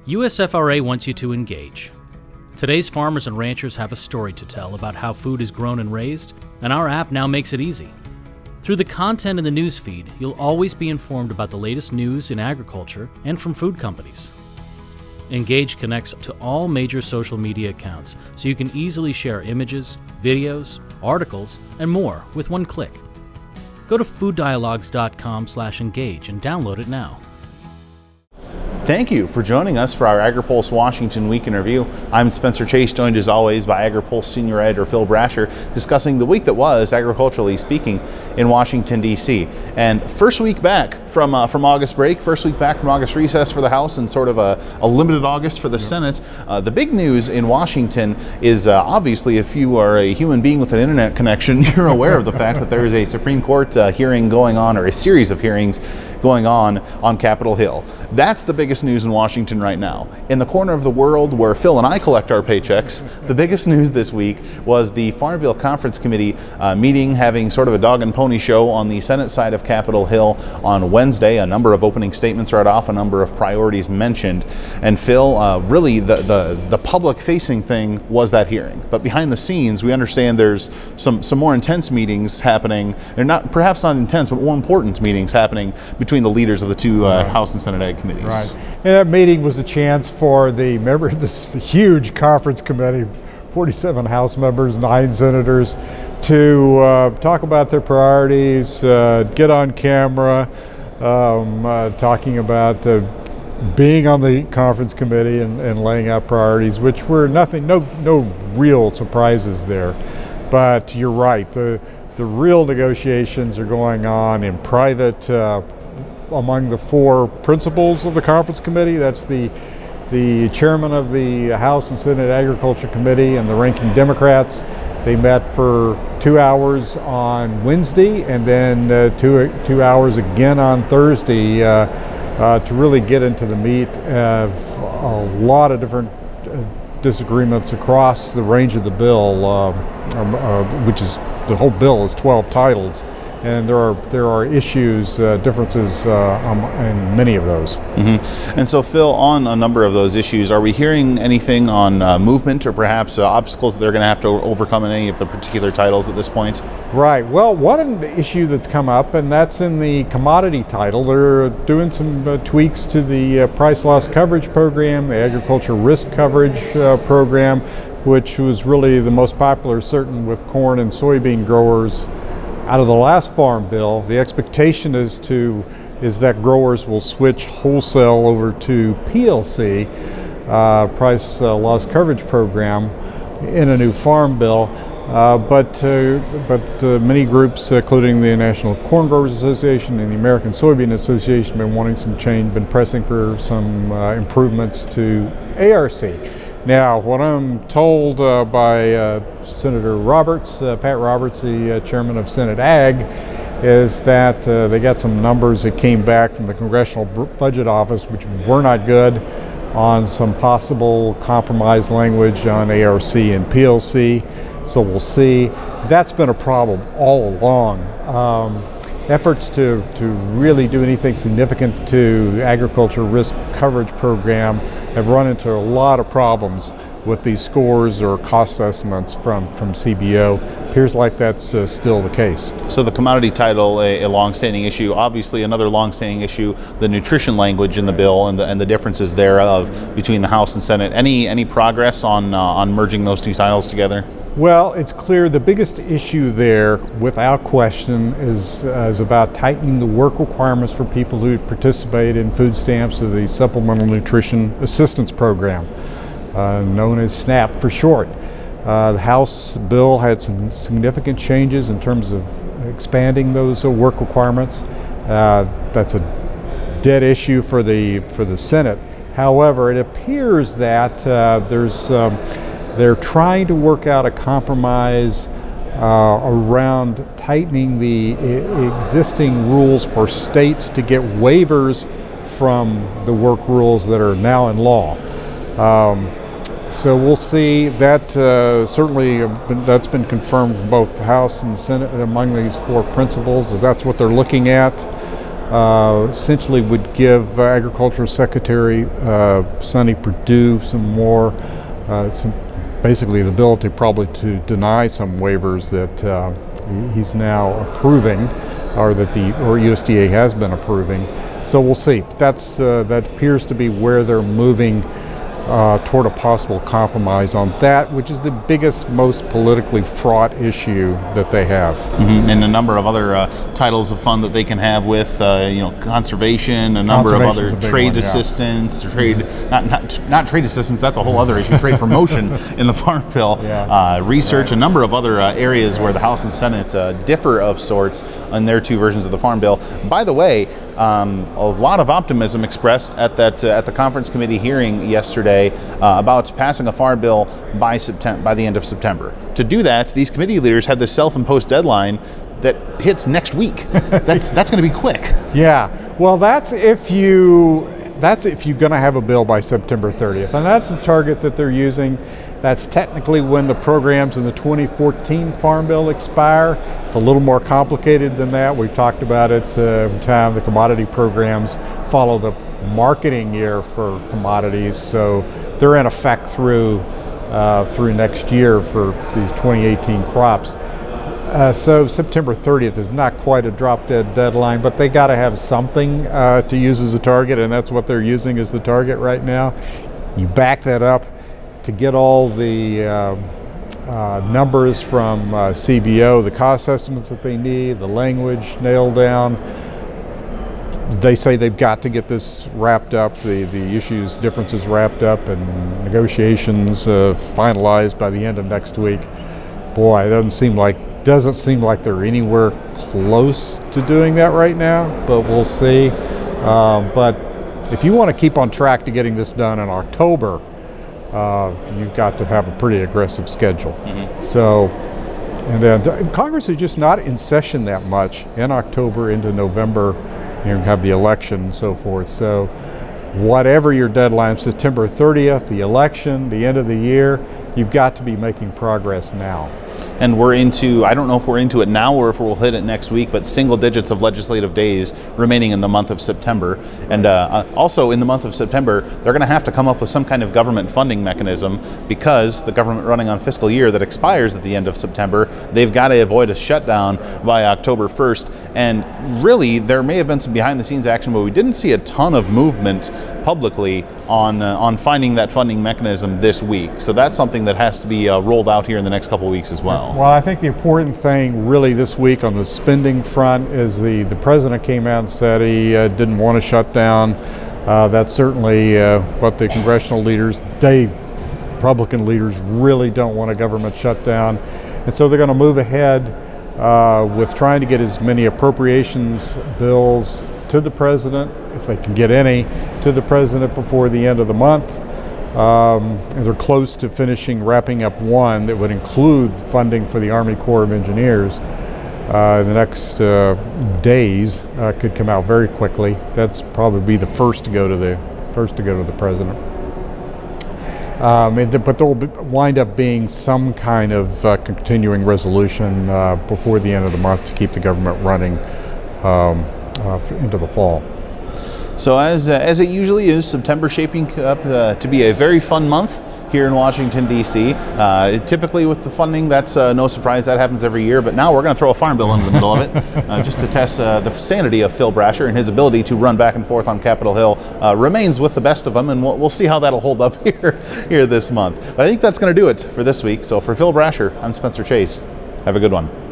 USFRA wants you to engage. Today's farmers and ranchers have a story to tell about how food is grown and raised, and our app now makes it easy. Through the content in the news feed, you'll always be informed about the latest news in agriculture and from food companies. Engage connects to all major social media accounts, so you can easily share images, videos, articles, and more with one click. Go to fooddialogues.com/engage and download it now. Thank you for joining us for our Agri-Pulse Washington Week in Review. I'm Spencer Chase, joined as always by Agri-Pulse Senior Editor Phil Brasher, discussing the week that was, agriculturally speaking, in Washington, D.C. And first week back from August break, first week back from August recess for the House, and sort of a limited August for the Senate. The big news in Washington is obviously, if you are a human being with an internet connection, you're aware of the fact that there is a Supreme Court hearing going on, or a series of hearings going on Capitol Hill. That's the biggest news in Washington right now. In the corner of the world where Phil and I collect our paychecks, the biggest news this week was the Farm Bill Conference Committee meeting, having sort of a dog and pony show on the Senate side of Capitol Hill on Wednesday. A number of opening statements right off, a number of priorities mentioned. And Phil, really the public-facing thing was that hearing. But behind the scenes, we understand there's some more intense meetings happening. They're not, perhaps not intense, but more important meetings happening between the leaders of the two House and Senate Ag committees. Right. And that meeting was a chance for this huge conference committee, 47 House members, 9 senators, to talk about their priorities, get on camera, talking about being on the conference committee and laying out priorities, which were no real surprises there. But you're right, the real negotiations are going on in private among the 4 principals of the conference committee. That's the chairman of the House and Senate Agriculture Committee and the ranking Democrats. They met for 2 hours on Wednesday, and then 2 hours again on Thursday to really get into the meat of a lot of different disagreements across the range of the bill, which is, the whole bill is 12 titles. And there are issues, differences in many of those. Mm-hmm. And so, Phil, on a number of those issues, are we hearing anything on movement or perhaps obstacles that they're going to have to overcome in any of the particular titles at this point? Right. Well, one issue that's come up, and that's in the commodity title. They're doing some tweaks to the price loss coverage program, the agriculture risk coverage program, which was really the most popular, certain with corn and soybean growers. Out of the last farm bill, the expectation is that growers will switch wholesale over to PLC, price loss coverage program, in a new farm bill. But many groups, including the National Corn Growers Association and the American Soybean Association, have been wanting some change, been pressing for some improvements to ARC. Now, what I'm told by Senator Roberts, Pat Roberts, the chairman of Senate Ag, is that they got some numbers that came back from the Congressional Budget Office, which were not good, on some possible compromise language on ARC and PLC. So we'll see. That's been a problem all along. Efforts to really do anything significant to agriculture risk coverage program have run into a lot of problems with these scores or cost estimates from CBO. Appears like that's still the case. So the commodity title, a long-standing issue. Obviously, another long-standing issue, the nutrition language in the bill and the differences thereof between the House and Senate. Any progress on merging those two titles together? Well, it's clear the biggest issue there, without question, is about tightening the work requirements for people who participate in food stamps or the Supplemental Nutrition Assistance Program, known as SNAP for short. The House bill had some significant changes in terms of expanding those work requirements. That's a dead issue for the Senate. However, it appears that they're trying to work out a compromise around tightening the existing rules for states to get waivers from the work rules that are now in law. So we'll see. That certainly that's been confirmed from both the House and Senate among these 4 principles. That's what they're looking at. essentially would give Agricultural Secretary Sonny Perdue basically the ability probably to deny some waivers that he's now approving, or that USDA has been approving. So we'll see. That appears to be where they're moving toward a possible compromise on that, which is the biggest, most politically fraught issue that they have. And a number of other titles of fund that they can have with, conservation, a number of other trade assistance, not trade assistance, that's a whole other issue, trade promotion in the Farm Bill, research, a number of other areas where the House and Senate differ of sorts on their two versions of the Farm Bill. By the way, a lot of optimism expressed at the conference committee hearing yesterday about passing a farm bill by the end of September. To do that, these committee leaders had this self-imposed deadline that hits next week. That's going to be quick. Yeah. Well, that's if you're going to have a bill by September 30th, and that's the target that they're using. That's technically when the programs in the 2014 Farm Bill expire. It's a little more complicated than that. We've talked about it every time. The commodity programs follow the marketing year for commodities, so they're in effect through next year for these 2018 crops. So September 30th is not quite a drop-dead deadline, but they got to have something to use as a target, and that's what they're using as the target right now. You back that up to get all the numbers from CBO, the cost estimates that they need, the language nailed down. They say they've got to get this wrapped up, the differences wrapped up, and negotiations finalized by the end of next week. Boy, it doesn't seem like they're anywhere close to doing that right now, but we'll see. But if you want to keep on track to getting this done in October, you've got to have a pretty aggressive schedule. So, and then Congress is just not in session that much in October into November. You have the election and so forth. So whatever your deadline, September 30th, the election, the end of the year, you've got to be making progress now. And we're into, I don't know if we're into it now or if we'll hit it next week, but single digits of legislative days remaining in the month of September. And also in the month of September, they're going to have to come up with some kind of government funding mechanism, because the government running on fiscal year that expires at the end of September, they've got to avoid a shutdown by October 1st. And really, there may have been some behind the scenes action, but we didn't see a ton of movement publicly on finding that funding mechanism this week. So that's something that has to be rolled out here in the next couple of weeks as well. Well, I think the important thing really this week on the spending front is the president came out and said he didn't want to shut down. That's certainly what the congressional leaders, Republican leaders, really don't want a government shutdown. And so they're going to move ahead with trying to get as many appropriations bills to the president, if they can get any, to the president before the end of the month. And they're close to wrapping up one that would include funding for the Army Corps of Engineers. In the next days, could come out very quickly. That's probably be the first to go to the president. But there will wind up being some kind of continuing resolution before the end of the month to keep the government running into the fall. So as it usually is, September shaping up to be a very fun month here in Washington, D.C. Typically with the funding, that's no surprise, that happens every year, but now we're going to throw a farm bill into the middle of it just to test the sanity of Phil Brasher, and his ability to run back and forth on Capitol Hill remains with the best of them, and we'll see how that'll hold up here this month. But I think that's going to do it for this week. So for Phil Brasher, I'm Spencer Chase. Have a good one.